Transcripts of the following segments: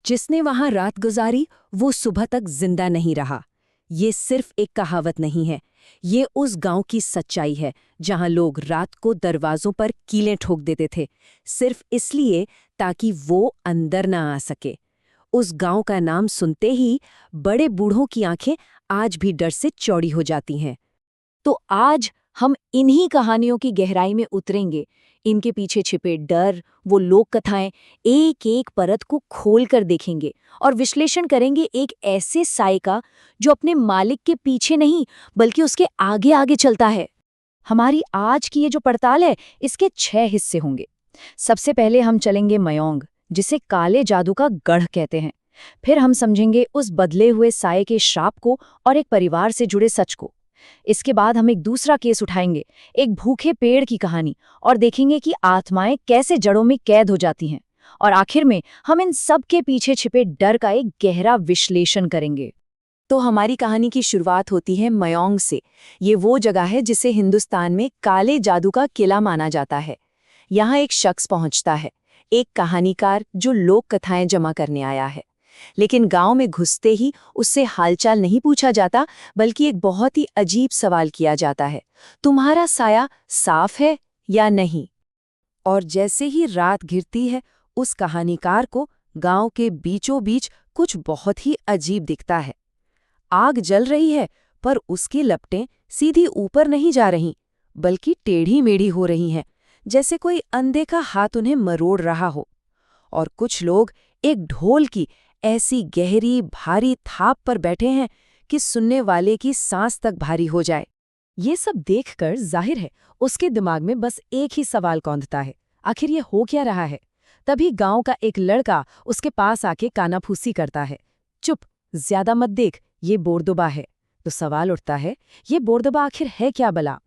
जिसने वहां रात गुजारी वो सुबह तक जिंदा नहीं रहा। ये सिर्फ एक कहावत नहीं है, ये उस गांव की सच्चाई है जहां लोग रात को दरवाजों पर कीलें ठोक देते थे, सिर्फ इसलिए ताकि वो अंदर ना आ सके। उस गांव का नाम सुनते ही बड़े बूढ़ों की आंखें आज भी डर से चौड़ी हो जाती हैं। तो आज हम इन्हीं कहानियों की गहराई में उतरेंगे, इनके पीछे छिपे डर, वो लोक कथाएं, एक एक परत को खोल कर देखेंगे और विश्लेषण करेंगे एक ऐसे साए का जो अपने मालिक के पीछे नहीं बल्कि उसके आगे आगे चलता है। हमारी आज की ये जो पड़ताल है, इसके 6 हिस्से होंगे। सबसे पहले हम चलेंगे मयोंग, जिसे काले जादू का गढ़ कहते हैं। फिर हम समझेंगे उस बदले हुए साए के श्राप को और एक परिवार से जुड़े सच को। इसके बाद हम एक दूसरा केस उठाएंगे, एक भूखे पेड़ की कहानी, और देखेंगे कि आत्माएं कैसे जड़ों में कैद हो जाती हैं। और आखिर में हम इन सब के पीछे छिपे डर का एक गहरा विश्लेषण करेंगे। तो हमारी कहानी की शुरुआत होती है मयोंग से। ये वो जगह है जिसे हिंदुस्तान में काले जादू का किला माना जाता है। यहाँ एक शख्स पहुंचता है, एक कहानीकार जो लोक कथाएं जमा करने आया है। लेकिन गांव में घुसते ही उससे हालचाल नहीं पूछा जाता, बल्कि एक बहुत ही अजीब सवाल किया जाता है, तुम्हारा साया साफ है या नहीं? और जैसे ही रात घिरती है, उस कहानीकार को गांव के बीचों बीच कुछ बहुत ही अजीब दिखता है। आग जल रही है, पर उसकी लपटें सीधी ऊपर नहीं जा रही, बल्कि टेढ़ी मेढ़ी हो रही हैं, जैसे कोई अनदेखा हाथ उन्हें मरोड़ रहा हो। और कुछ लोग एक ढोल की ऐसी गहरी भारी थाप पर बैठे हैं कि सुनने वाले की सांस तक भारी हो जाए। ये सब देखकर जाहिर है उसके दिमाग में बस एक ही सवाल कौंधता है, आखिर ये हो क्या रहा है? तभी गांव का एक लड़का उसके पास आके कानाफूसी करता है, चुप, ज्यादा मत देख, ये बोरदोबा है। तो सवाल उठता है, ये बोरदोबा आखिर है क्या भला?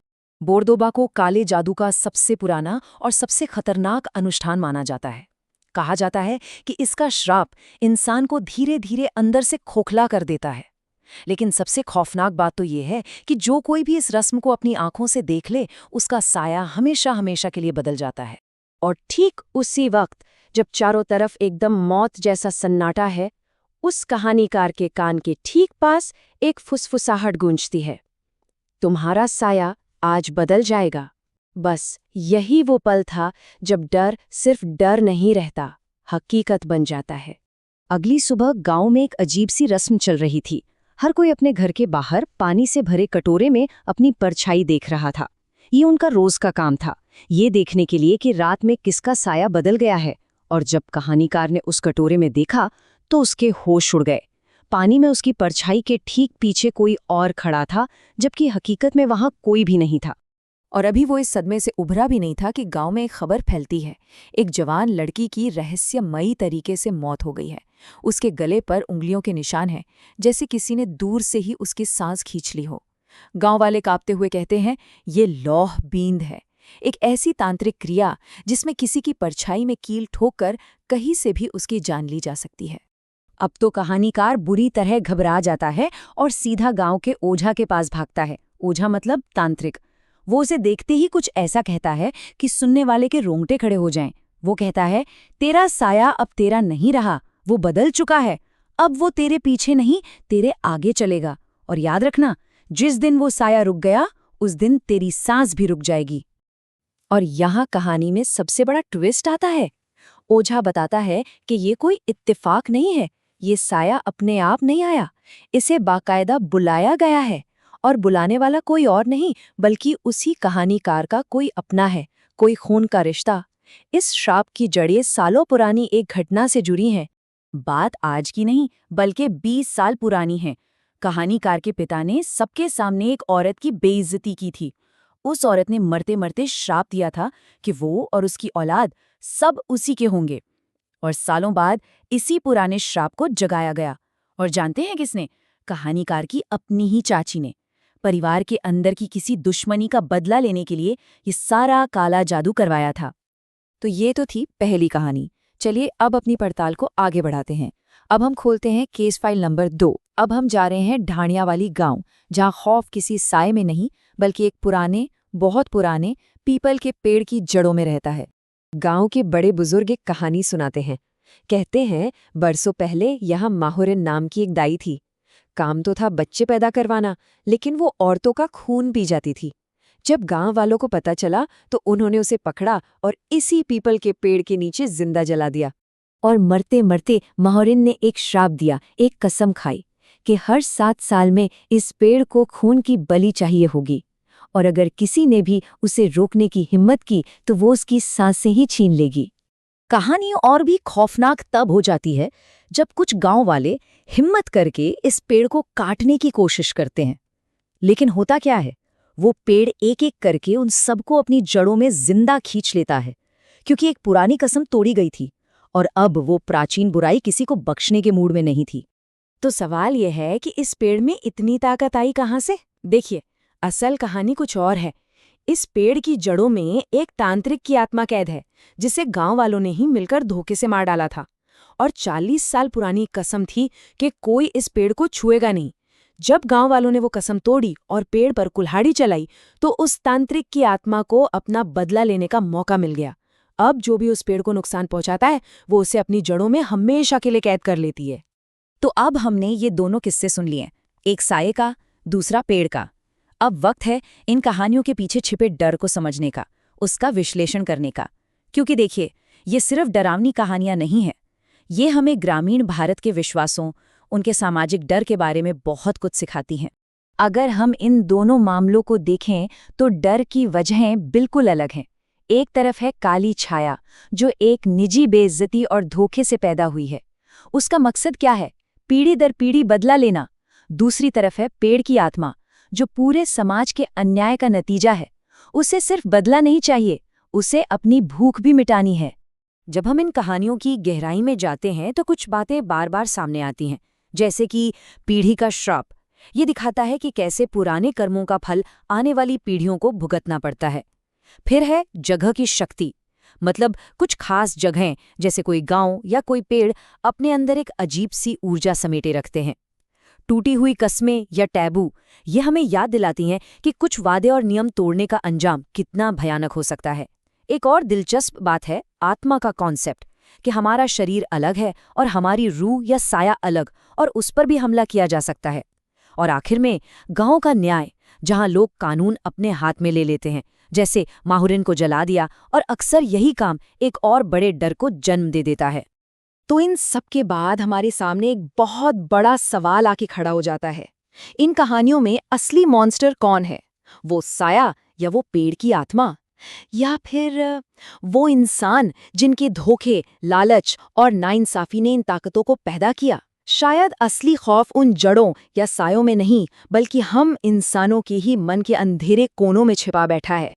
बोरदोबा को काले जादू का सबसे पुराना और सबसे खतरनाक अनुष्ठान माना जाता है। कहा जाता है कि इसका श्राप इंसान को धीरे धीरे अंदर से खोखला कर देता है। लेकिन सबसे खौफनाक बात तो ये है कि जो कोई भी इस रस्म को अपनी आंखों से देख ले, उसका साया हमेशा हमेशा के लिए बदल जाता है। और ठीक उसी वक्त जब चारों तरफ एकदम मौत जैसा सन्नाटा है, उस कहानीकार के कान के ठीक पास एक फुसफुसाहट गूंजती है, तुम्हारा साया आज बदल जाएगा। बस यही वो पल था जब डर सिर्फ डर नहीं रहता, हकीकत बन जाता है। अगली सुबह गांव में एक अजीब सी रस्म चल रही थी। हर कोई अपने घर के बाहर पानी से भरे कटोरे में अपनी परछाई देख रहा था। ये उनका रोज का काम था, ये देखने के लिए कि रात में किसका साया बदल गया है। और जब कहानीकार ने उस कटोरे में देखा तो उसके होश उड़ गए। पानी में उसकी परछाई के ठीक पीछे कोई और खड़ा था, जबकि हकीकत में वहां कोई भी नहीं था। और अभी वो इस सदमे से उभरा भी नहीं था कि गांव में एक खबर फैलती है, एक जवान लड़की की रहस्यमयी तरीके से मौत हो गई है। उसके गले पर उंगलियों के निशान हैं, जैसे किसी ने दूर से ही उसकी सांस खींच ली हो। गांव वाले कांपते हुए कहते हैं, ये लौह बींद है, एक ऐसी तांत्रिक क्रिया जिसमें किसी की परछाई में कील ठोककर कहीं से भी उसकी जान ली जा सकती है। अब तो कहानीकार बुरी तरह घबरा जाता है और सीधा गांव के ओझा के पास भागता है। ओझा मतलब तांत्रिक। वो उसे देखते ही कुछ ऐसा कहता है कि सुनने वाले के रोंगटे खड़े हो जाएं। वो कहता है, तेरा साया अब तेरा नहीं रहा, वो बदल चुका है। अब वो तेरे पीछे नहीं, तेरे आगे चलेगा। और याद रखना, जिस दिन वो साया रुक गया, उस दिन तेरी सांस भी रुक जाएगी। और यहाँ कहानी में सबसे बड़ा ट्विस्ट आता है। ओझा बताता है कि ये कोई इत्तेफाक नहीं है, ये साया अपने आप नहीं आया, इसे बाकायदा बुलाया गया है। और बुलाने वाला कोई और नहीं बल्कि उसी कहानीकार का कोई अपना है, कोई खून का रिश्ता। इस श्राप की जड़ें सालों पुरानी एक घटना से जुड़ी हैं। बात आज की नहीं बल्कि 20 साल पुरानी है। कहानीकार के पिता ने सबके सामने एक औरत की बेइज्जती की थी। उस औरत ने मरते मरते श्राप दिया था कि वो और उसकी औलाद सब उसी के होंगे। और सालों बाद इसी पुराने श्राप को जगाया गया। और जानते हैं किसने? कहानीकार की अपनी ही चाची ने। परिवार के अंदर की किसी दुश्मनी का बदला लेने के लिए ये सारा काला जादू करवाया था। तो ये तो थी पहली कहानी। चलिए अब अपनी पड़ताल को आगे बढ़ाते हैं। अब हम खोलते हैं केस फाइल नंबर 2। अब हम जा रहे हैं ढाणिया वाली गांव, जहां खौफ किसी साए में नहीं बल्कि एक पुराने, बहुत पुराने पीपल के पेड़ की जड़ों में रहता है। गांव के बड़े बुजुर्ग एक कहानी सुनाते हैं। कहते हैं बरसों पहले यहाँ माहुरिन नाम की एक दाई थी। काम तो था बच्चे पैदा करवाना, लेकिन वो औरतों का खून पी जाती थी। जब गांव वालों को पता चला तो उन्होंने उसे पकड़ा और इसी पीपल के पेड़ के नीचे जिंदा जला दिया। और मरते मरते माहुरिन ने एक श्राप दिया, एक कसम खाई कि हर 7 साल में इस पेड़ को खून की बलि चाहिए होगी, और अगर किसी ने भी उसे रोकने की हिम्मत की तो वो उसकी सांसें ही छीन लेगी। कहानी और भी खौफनाक तब हो जाती है जब कुछ गांव वाले हिम्मत करके इस पेड़ को काटने की कोशिश करते हैं। लेकिन होता क्या है, वो पेड़ एक एक करके उन सबको अपनी जड़ों में जिंदा खींच लेता है, क्योंकि एक पुरानी कसम तोड़ी गई थी और अब वो प्राचीन बुराई किसी को बख्शने के मूड में नहीं थी। तो सवाल यह है कि इस पेड़ में इतनी ताकत आई कहाँ से? देखिए, असल कहानी कुछ और है। इस पेड़ की जड़ों में एक तांत्रिक की आत्मा कैद है, जिसे गांव वालों ने ही मिलकर धोखे से मार डाला था। और 40 साल पुरानी कसम थी कि कोई इस पेड़ को छुएगा नहीं। जब गांव वालों ने वो कसम तोड़ी और पेड़ पर कुल्हाड़ी चलाई, तो उस तांत्रिक की आत्मा को अपना बदला लेने का मौका मिल गया। अब जो भी उस पेड़ को नुकसान पहुंचाता है, वो उसे अपनी जड़ों में हमेशा के लिए कैद कर लेती है। तो अब हमने ये दोनों किस्से सुन लिए, एक साये का, दूसरा पेड़ का। अब वक्त है इन कहानियों के पीछे छिपे डर को समझने का, उसका विश्लेषण करने का। क्योंकि देखिए, ये सिर्फ डरावनी कहानियां नहीं हैं, ये हमें ग्रामीण भारत के विश्वासों, उनके सामाजिक डर के बारे में बहुत कुछ सिखाती हैं। अगर हम इन दोनों मामलों को देखें तो डर की वजहें बिल्कुल अलग हैं। एक तरफ है काली छाया, जो एक निजी बेइज्जती और धोखे से पैदा हुई है। उसका मकसद क्या है? पीढ़ी दर पीढ़ी बदला लेना। दूसरी तरफ है पेड़ की आत्मा, जो पूरे समाज के अन्याय का नतीजा है। उसे सिर्फ बदला नहीं चाहिए, उसे अपनी भूख भी मिटानी है। जब हम इन कहानियों की गहराई में जाते हैं तो कुछ बातें बार बार सामने आती हैं, जैसे कि पीढ़ी का श्राप। ये दिखाता है कि कैसे पुराने कर्मों का फल आने वाली पीढ़ियों को भुगतना पड़ता है। फिर है जगह की शक्ति, मतलब कुछ खास जगहें जैसे कोई गांव या कोई पेड़ अपने अंदर एक अजीब सी ऊर्जा समेटे रखते हैं। टूटी हुई कस्में या टैबू, ये हमें याद दिलाती हैं कि कुछ वादे और नियम तोड़ने का अंजाम कितना भयानक हो सकता है। एक और दिलचस्प बात है आत्मा का कॉन्सेप्ट, कि हमारा शरीर अलग है और हमारी रूह या साया अलग, और उस पर भी हमला किया जा सकता है। और आखिर में गांव का न्याय, जहां लोग कानून अपने हाथ में ले लेते हैं, जैसे माहुरिन को जला दिया, और अक्सर यही काम एक और बड़े डर को जन्म दे देता है। तो इन सब के बाद हमारे सामने एक बहुत बड़ा सवाल आके खड़ा हो जाता है, इन कहानियों में असली मॉन्स्टर कौन है? वो साया या वो पेड़ की आत्मा, या फिर वो इंसान जिनके धोखे, लालच और नाइंसाफी ने इन ताकतों को पैदा किया? शायद असली खौफ उन जड़ों या सायों में नहीं, बल्कि हम इंसानों के ही मन के अंधेरे कोनों में छिपा बैठा है।